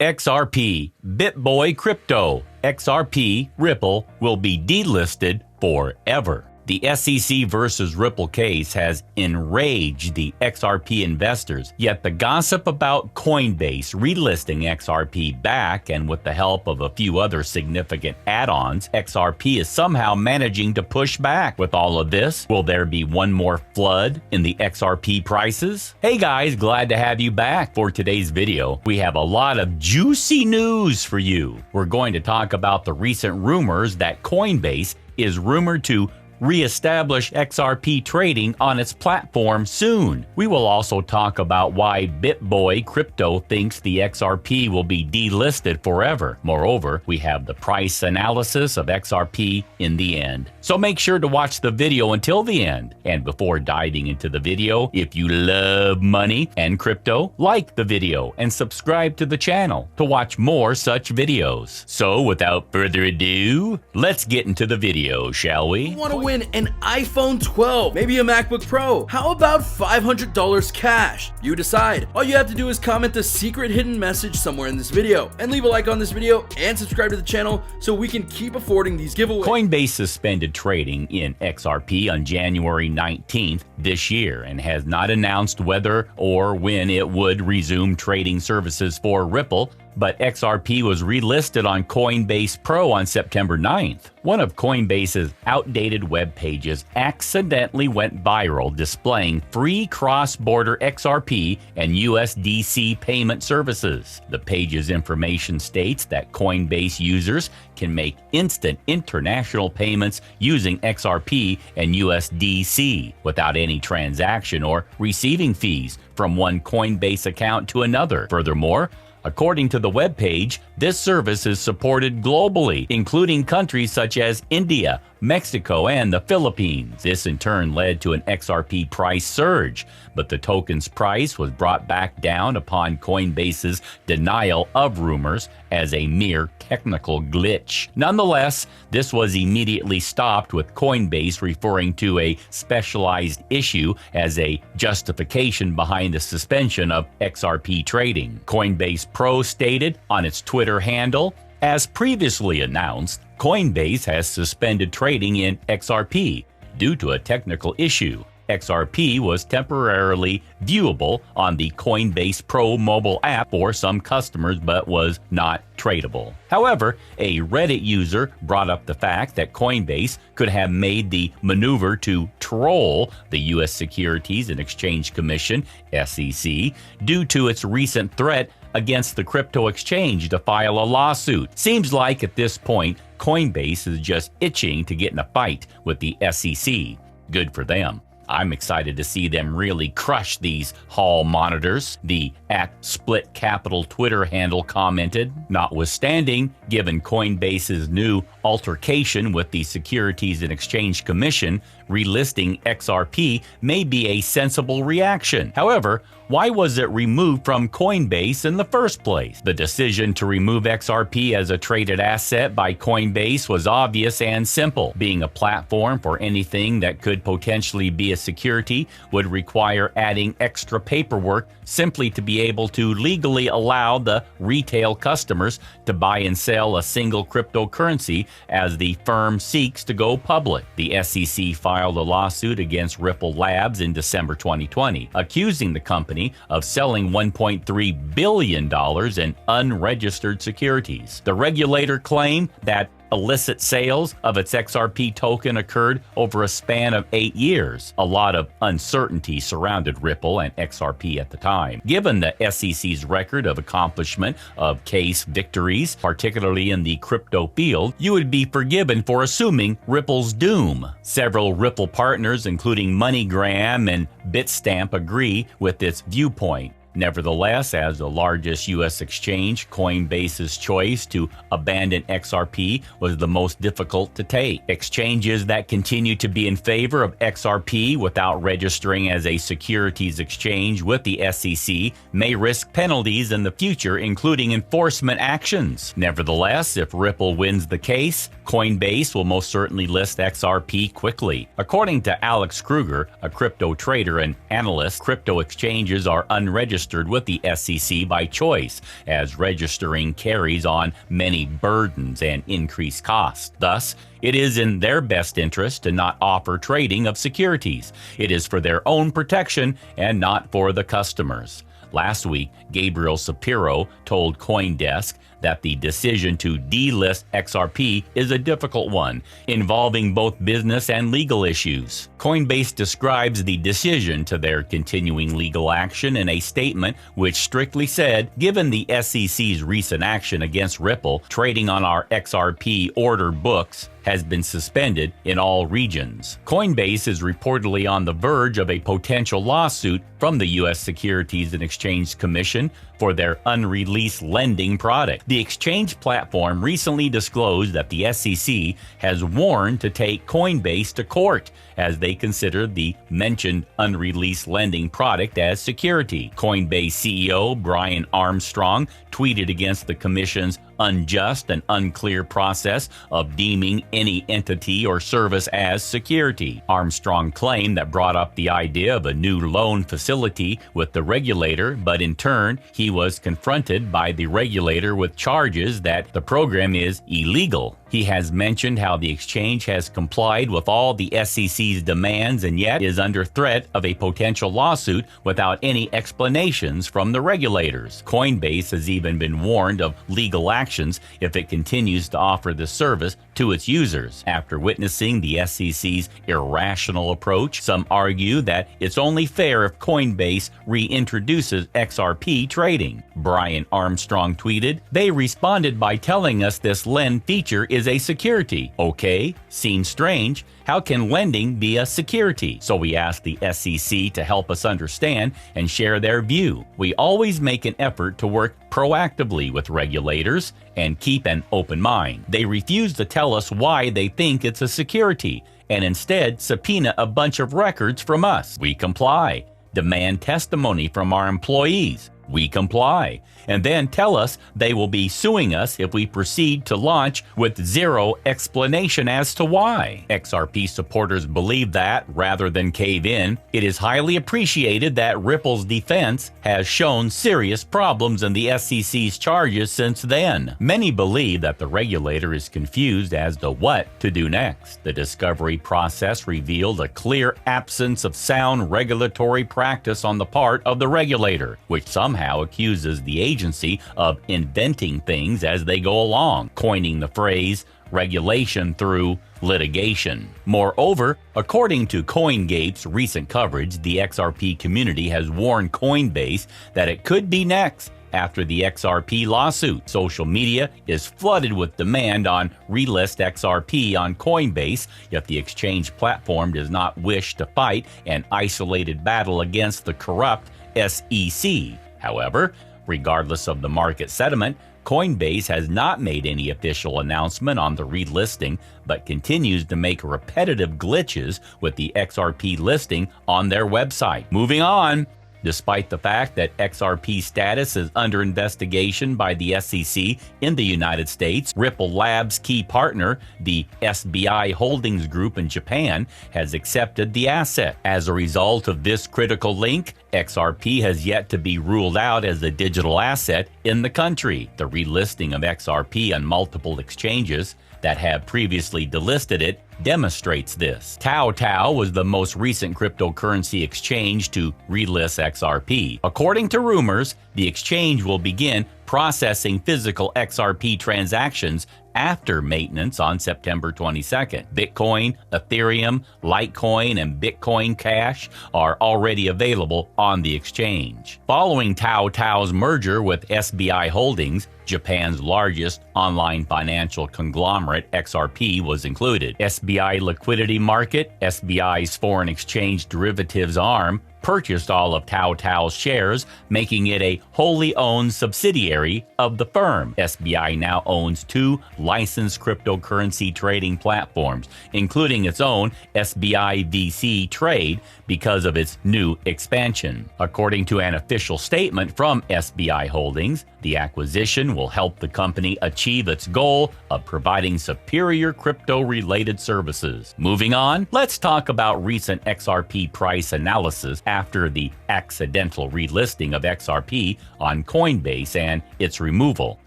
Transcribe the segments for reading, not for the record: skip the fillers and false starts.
XRP, Bitboy crypto, XRP, Ripple will be delisted forever. The SEC versus Ripple case has enraged the XRP investors, yet the gossip about Coinbase relisting XRP back, and with the help of a few other significant add-ons, XRP is somehow managing to push back. With all of this, will there be one more flood in the XRP prices? Hey guys, glad to have you back. For today's video, we have a lot of juicy news for you. We're going to talk about the recent rumors that Coinbase is rumored to reestablish XRP trading on its platform soon. We will also talk about why Bitboy Crypto thinks the XRP will be delisted forever. Moreover, we have the price analysis of XRP in the end. So make sure to watch the video until the end. And before diving into the video, if you love money and crypto, like the video and subscribe to the channel to watch more such videos. So without further ado, let's get into the video, shall we? Win an iPhone 12, maybe a MacBook Pro. How about $500 cash? You decide. All you have to do is comment the secret hidden message somewhere in this video and leave a like on this video and subscribe to the channel so we can keep affording these giveaways. Coinbase suspended trading in XRP on January 19th this year and has not announced whether or when it would resume trading services for Ripple, but XRP was relisted on Coinbase Pro on September 9th. One of Coinbase's outdated web pages accidentally went viral displaying free cross-border XRP and USDC payment services. The page's information states that Coinbase users can make instant international payments using XRP and USDC without any transaction or receiving fees from one Coinbase account to another. Furthermore, according to the webpage, this service is supported globally, including countries such as India, Mexico, and the Philippines. This in turn led to an XRP price surge, but the token's price was brought back down upon Coinbase's denial of rumors as a mere technical glitch. Nonetheless, this was immediately stopped, with Coinbase referring to a specialized issue as a justification behind the suspension of XRP trading. Coinbase Pro stated on its Twitter handle, "As previously announced, Coinbase has suspended trading in XRP due to a technical issue. XRP was temporarily viewable on the Coinbase Pro mobile app for some customers but was not tradable." However, a Reddit user brought up the fact that Coinbase could have made the maneuver to troll the U.S. Securities and Exchange Commission, SEC, due to its recent threat against the crypto exchange to file a lawsuit. Seems like at this point, Coinbase is just itching to get in a fight with the SEC. Good for them. I'm excited to see them really crush these hall monitors, the @SplitCapital Twitter handle commented. Notwithstanding, given Coinbase's new altercation with the Securities and Exchange Commission, relisting XRP may be a sensible reaction. However, why was it removed from Coinbase in the first place? The decision to remove XRP as a traded asset by Coinbase was obvious and simple. Being a platform for anything that could potentially be a security would require adding extra paperwork simply to be able to legally allow the retail customers to buy and sell a single cryptocurrency as the firm seeks to go public. The SEC filed a lawsuit against Ripple Labs in December 2020, accusing the company of selling $1.3 billion in unregistered securities. The regulator claimed that illicit sales of its XRP token occurred over a span of 8 years. A lot of uncertainty surrounded Ripple and XRP at the time. Given the SEC's record of accomplishment of case victories, particularly in the crypto field, you would be forgiven for assuming Ripple's doom. Several Ripple partners, including MoneyGram and Bitstamp, agree with this viewpoint. Nevertheless, as the largest U.S. exchange, Coinbase's choice to abandon XRP was the most difficult to take. Exchanges that continue to be in favor of XRP without registering as a securities exchange with the SEC may risk penalties in the future, including enforcement actions. Nevertheless, if Ripple wins the case, Coinbase will most certainly list XRP quickly. According to Alex Kruger, a crypto trader and analyst, crypto exchanges are unregistered registered with the SEC by choice, as registering carries on many burdens and increased costs. Thus, it is in their best interest to not offer trading of securities. It is for their own protection and not for the customers. Last week, Gabriel Shapiro told CoinDesk that the decision to delist XRP is a difficult one, involving both business and legal issues. Coinbase describes the decision to their continuing legal action in a statement which strictly said, given the SEC's recent action against Ripple, trading on our XRP order books has been suspended in all regions. Coinbase is reportedly on the verge of a potential lawsuit from the U.S. Securities and Exchange Commission for their unreleased lending product. The exchange platform recently disclosed that the SEC has warned to take Coinbase to court as they consider the mentioned unreleased lending product as security. Coinbase CEO Brian Armstrong tweeted against the commission's unjust and unclear process of deeming any entity or service as security. Armstrong claimed that brought up the idea of a new loan facility with the regulator, but in turn, he was confronted by the regulator with charges that the program is illegal. He has mentioned how the exchange has complied with all the SEC's demands and yet is under threat of a potential lawsuit without any explanations from the regulators. Coinbase has even been warned of legal actions if it continues to offer the service to its users. After witnessing the SEC's irrational approach, some argue that it's only fair if Coinbase reintroduces XRP trading. Brian Armstrong tweeted, "They responded by telling us this lend feature is a security. Okay, seems strange. How can lending be a security? So we asked the SEC to help us understand and share their view. We always make an effort to work proactively with regulators and keep an open mind. They refuse to tell us why they think it's a security and instead subpoena a bunch of records from us. We comply. Demand testimony from our employees. We comply, and then tell us they will be suing us if we proceed to launch with zero explanation as to why." XRP supporters believe that, rather than cave in, it is highly appreciated that Ripple's defense has shown serious problems in the SEC's charges since then. Many believe that the regulator is confused as to what to do next. The discovery process revealed a clear absence of sound regulatory practice on the part of the regulator, which somehow accuses the agency of inventing things as they go along, coining the phrase regulation through litigation. Moreover, according to CoinGate's recent coverage, the XRP community has warned Coinbase that it could be next after the XRP lawsuit. Social media is flooded with demand on relist XRP on Coinbase, yet the exchange platform does not wish to fight an isolated battle against the corrupt SEC. However, regardless of the market sentiment, Coinbase has not made any official announcement on the relisting, but continues to make repetitive glitches with the XRP listing on their website. Moving on. Despite the fact that XRP status is under investigation by the SEC in the United States, Ripple Labs' key partner, the SBI Holdings Group in Japan, has accepted the asset. As a result of this critical link, XRP has yet to be ruled out as a digital asset in the country. The relisting of XRP on multiple exchanges that have previously delisted it demonstrates this. Tao was the most recent cryptocurrency exchange to relist XRP. According to rumors, the exchange will begin processing physical XRP transactions after maintenance on September 22nd. Bitcoin, Ethereum, Litecoin, and Bitcoin Cash are already available on the exchange. Following Tao's merger with SBI Holdings, Japan's largest online financial conglomerate, XRP was included. SBI Liquidity Market, SBI's foreign exchange derivatives arm, purchased all of Tao's shares, making it a wholly owned subsidiary of the firm. SBI now owns 2 licensed cryptocurrency trading platforms, including its own SBI VC Trade, because of its new expansion. According to an official statement from SBI Holdings, the acquisition will help the company achieve its goal of providing superior crypto-related services. Moving on, let's talk about recent XRP price analysis after the accidental relisting of XRP on Coinbase and its removal.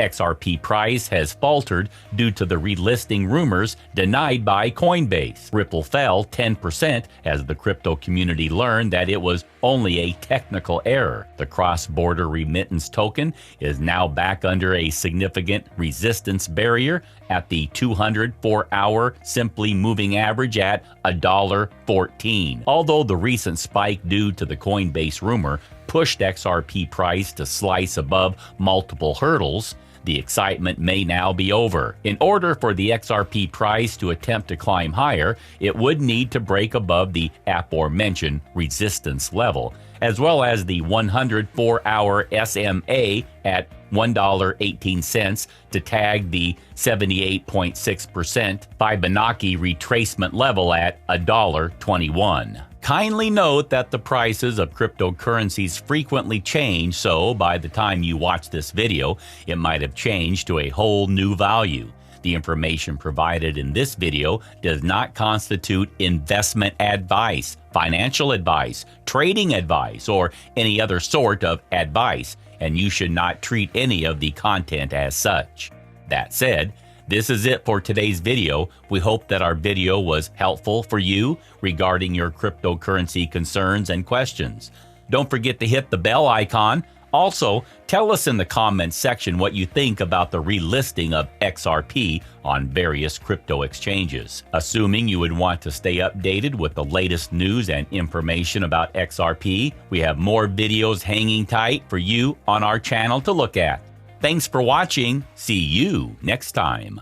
XRP price has faltered due to the relisting rumors denied by Coinbase. Ripple fell 10% as the crypto community learned that it was only a technical error. The cross-border remittance token is now back under a significant resistance barrier at the 204-hour simply moving average at $1.14. Although the recent spike due to the Coinbase rumor pushed XRP price to slice above multiple hurdles, the excitement may now be over. In order for the XRP price to attempt to climb higher, it would need to break above the aforementioned resistance level, as well as the 104-hour SMA at $1.18 to tag the 78.6% Fibonacci retracement level at $1.21. Kindly note that the prices of cryptocurrencies frequently change, so by the time you watch this video, it might have changed to a whole new value. The information provided in this video does not constitute investment advice, financial advice, trading advice, or any other sort of advice, and you should not treat any of the content as such. That said, this is it for today's video. We hope that our video was helpful for you regarding your cryptocurrency concerns and questions. Don't forget to hit the bell icon. Also, tell us in the comments section what you think about the relisting of XRP on various crypto exchanges. Assuming you would want to stay updated with the latest news and information about XRP, we have more videos hanging tight for you on our channel to look at. Thanks for watching. See you next time.